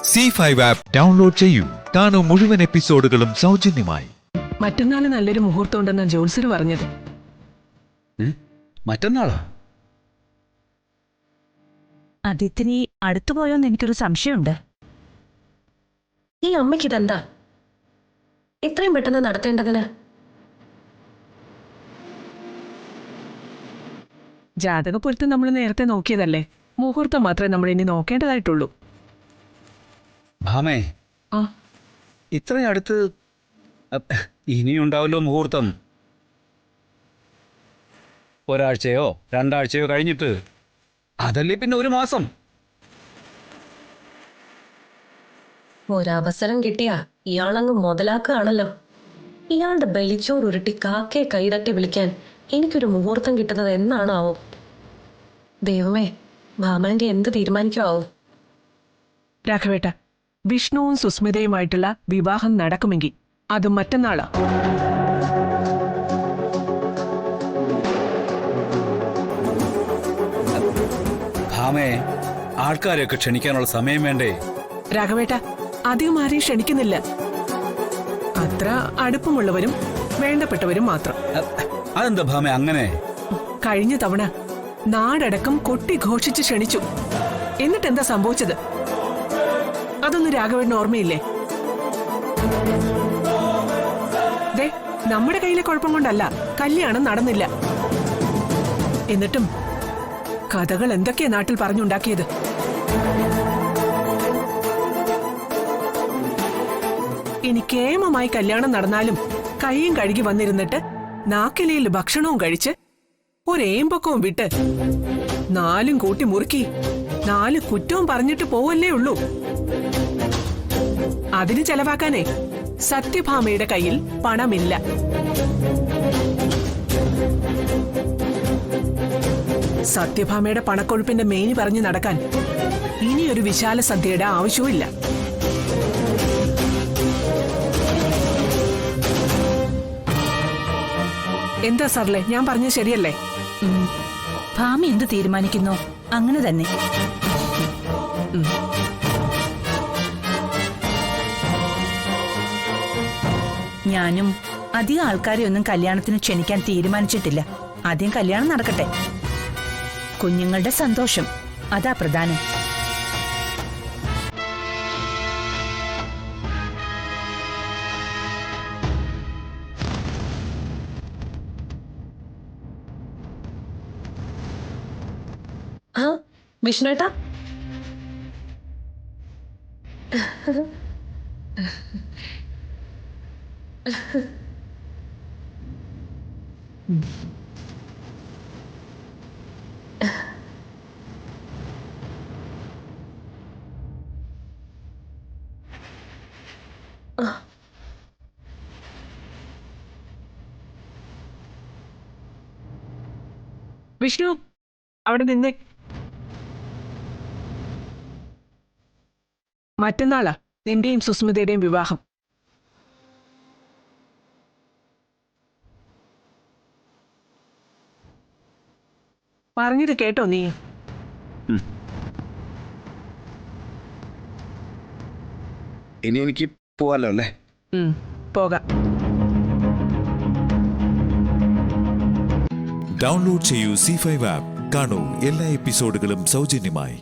C5 app download ചെയ്യൂ. കാണൂ മുഴുവൻ എപ്പിസോഡുകളും സൗജന്യമായി. മറ്റന്നാൾ നല്ലൊരു മുഹൂർത്തം ഉണ്ടെന്നാ ജോത്സര് പറഞ്ഞത്. മറ്റന്നാളോ? അതിത്തിരി അടുത്തുപോയോന്ന് എനിക്കൊരു സംശയമുണ്ട്. ഈ അമ്മയ്ക്ക് ഇതെന്താ ഇത്രയും പെട്ടെന്ന് നടത്തേണ്ടതിന്? ജാതകപ്പൊരുത്തം നമ്മൾ നേരത്തെ നോക്കിയതല്ലേ, മുഹൂർത്തം മാത്രമേ നമ്മൾ ഇനി നോക്കേണ്ടതായിട്ടുള്ളൂ. ഭാമേ, ആ, ഇത്രയും അടുത്ത് ഇനിയുണ്ടാവല്ലോ മുഹൂർത്തം. ഒരാഴ്ചയോ 2 ആഴ്ചയോ കഴിഞ്ഞിട്ട്, അതല്ലേ പിന്നെ 1 മാസം. ഒരവസരം കിട്ടിയാ ഇയാളങ്ങ് മുതലാക്കുകയാണല്ലോ. ഇയാളുടെ ബലിച്ചോറ് ഉരുട്ടി കാക്കയെ കൈതട്ടി വിളിക്കാൻ എനിക്കൊരു മുഹൂർത്തം കിട്ടുന്നത് എന്നാണാവോ? ദൈവമേ, ഭാമന്റെ എന്ത് തീരുമാനിക്കുമാവും? രാഘവേട്ട, വിഷ്ണുവും സുസ്മിതയുമായിട്ടുള്ള വിവാഹം നടക്കുമെങ്കിൽ അത് മറ്റന്നാളാ. ഭാമേ, ആൾക്കാരെയൊക്കെ ക്ഷണിക്കാനുള്ള സമയം വേണ്ടേ? രാഘവേട്ട, അധികം ആരെയും ക്ഷണിക്കുന്നില്ല. അത്ര അടുപ്പമുള്ളവരും വേണ്ടപ്പെട്ടവരും മാത്രം. അതെന്താ ഭാമേ അങ്ങനെ? കഴിഞ്ഞ തവണ നാടടക്കം കൊട്ടിഘോഷിച്ച് ക്ഷണിച്ചു. എന്നിട്ടെന്താ സംഭവിച്ചത്? അതൊന്നും രാഘവേട്ടന് ഓർമ്മയില്ലേ? ദേ, നമ്മുടെ കയ്യിലെ കുഴപ്പം കൊണ്ടല്ല കല്യാണം നടന്നില്ല. എന്നിട്ടും കഥകൾ എന്തൊക്കെയാ നാട്ടിൽ പറഞ്ഞുണ്ടാക്കിയത്. ഇനി കേമമായി കല്യാണം നടന്നാലും കൈയും കഴുകി വന്നിരുന്നിട്ട് നാക്കിലയിൽ ഭക്ഷണവും കഴിച്ച് ഒരേമ്പക്കവും വിട്ട് 4 കൂട്ടി മുറുക്കി 4 കുറ്റവും പറഞ്ഞിട്ട് പോവല്ലേ ഉള്ളൂ. അതിന് ചെലവാക്കാനേ സത്യഭാമയുടെ കയ്യിൽ പണമില്ല. സത്യഭാമയുടെ പണക്കൊഴുപ്പിന്റെ മേനി പറഞ്ഞു നടക്കാൻ ഇനിയൊരു വിശാല സദ്യയുടെ ആവശ്യവുമില്ല. എന്താ സാറിലെ, ഞാൻ പറഞ്ഞത് ശരിയല്ലേ? ഭാമ എന്ത് തീരുമാനിക്കുന്നോ അങ്ങനെ തന്നെ. ഞാനും അധികം ആൾക്കാരെ ഒന്നും കല്യാണത്തിന് ക്ഷണിക്കാൻ തീരുമാനിച്ചിട്ടില്ല. ആദ്യം കല്യാണം നടക്കട്ടെ. കുഞ്ഞുങ്ങളുടെ സന്തോഷം അതാ പ്രധാനം. ആ, വിഷ്ണുവേട്ടാ, വിഷ്ണു, അവിടെ നിന്നേ. മറ്റന്നാളാ നിന്റെയും സുസ്മിതയുടെയും വിവാഹം. പറഞ്ഞത് കേട്ടോ നീ? ഇനി എനിക്ക് പോവാലോ അല്ലേ? പോകാം. ഡൗൺലോഡ് ചെയ്യൂ C5 ആപ്പ്. കാണൂ എല്ലാ എപ്പിസോഡുകളും സൗജന്യമായി.